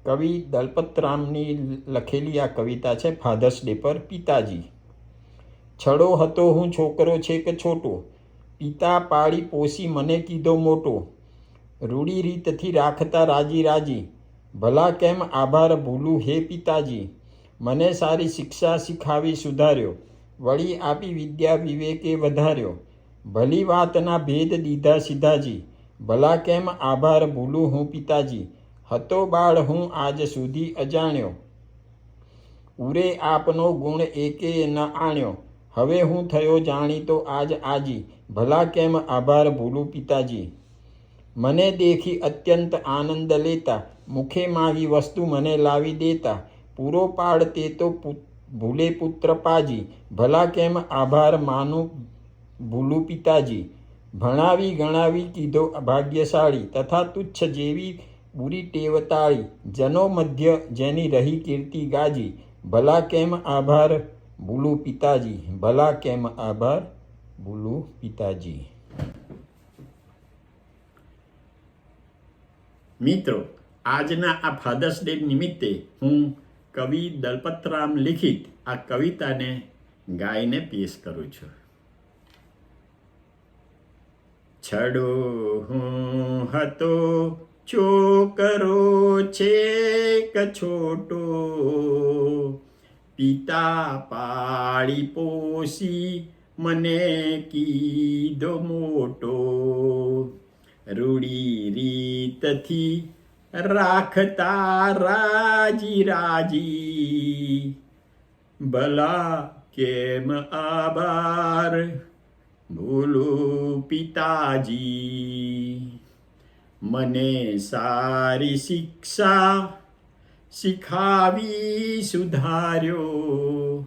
કવિ દલપતરામની લખેલી આ કવિતા છે ફાધર્સ ડે પર. પિતાજી. છડો હતો હું છોકરો છે કે છોટો, પિતા પાળી પોસી મને કીધો મોટો. રૂડી રીતથી રાખતા રાજી રાજી, ભલા કેમ આભાર ભૂલું હે પિતાજી. મને સારી શિક્ષા શીખાવી સુધાર્યો, વળી આપી વિદ્યા વિવેકે વધાર્યો. ભલી વાતના ભેદ દીધા સીધાજી, ભલા કેમ આભાર ભૂલું હું પિતાજી. હતો બાળ હું આજ સુધી અજાણ્યો, ઉરે આપનો ગુણ એકે ન આણ્યો. હવે હું થયો જાણીતો આજ આજી, ભલા કેમ આભાર ભૂલું પિતાજી. મને દેખી અત્યંત આનંદ લેતા, મુખે માગી વસ્તુ મને લાવી દેતા. પૂરો પાડતે તો ભૂલે પુત્ર પાજી, ભલા કેમ આભાર માનું ભૂલું પિતાજી. ભણાવી ગણાવી કીધો ભાગ્યશાળી, તથા તુચ્છ જેવી બુરી ટેવતાળી. જનો મધ્ય જેની રહી કીર્તિ ગાજી, ભલા કેમ આભાર ભૂલું પિતાજી. ભલા કેમ આભાર ભૂલું પિતાજી. મિત્રો, આજના આ ફાધર્સ ડે નિમિત્તે હું કવિ દલપતરામ લિખિત આ કવિતાને ગાઈને પેશ કરું છું. છડો હું હતો છોકરો છે કે છોટો, પિતા પાળી પોસી મને કીધો મોટો. રૂડી રીતથી રાખતા રાજી રાજી, ભલા કેમ આભાર ભૂલું પિતાજી. મને સારી શિક્ષા શીખાવી સુધાર્યો,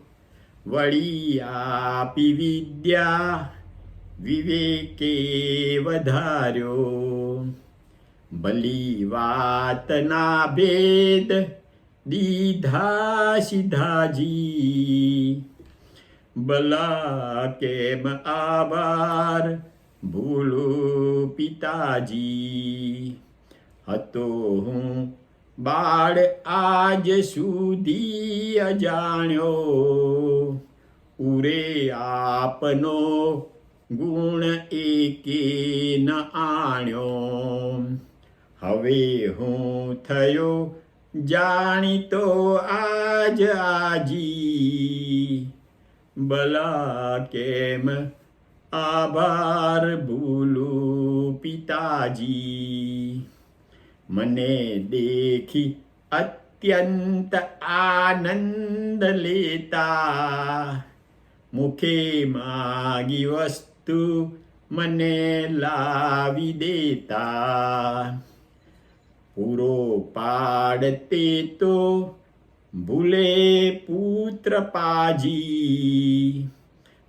વળી આપી વિદ્યા વિવેકે વધાર્યો. ભલી વાતના ભેદ દીધા સીધાજી, ભલા કેમ આભાર ભૂલું પિતાજી. હતો હું બાળ આજ સુધી અજાણ્યો, ઉરે આપનો ગુણ એકે ન આણ્યો. હવે હું થયો જાણીતો આજ આજી, ભલા કેમ આભાર ભૂલું પિતાજી. મને દેખી અત્યંત આનંદ લેતા, મુખે માગી વસ્તુ મને લાવી દેતા. પૂરો પાડતે તો ભૂલે પુત્ર પાજી,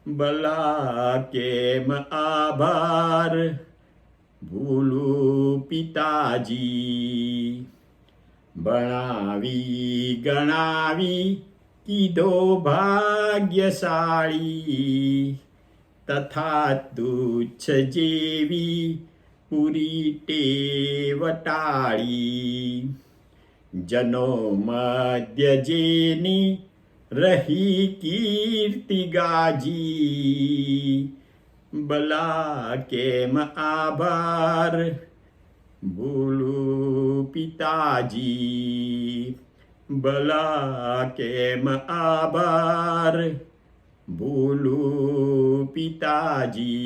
ભલા કેમ આભાર ભૂલું પિતાજી. ભણાવી ગણાવી કીધો ભાગ્યશાળી, તથા તુચ્છ જેવી પૂરી ટેવટાળી. જનો મધ્ય જેની રહી કીર્તિ ગાજી, ભલા કેમ આભાર ભૂલું પિતાજી. ભલા કેમ આભાર ભૂલું પિતાજી.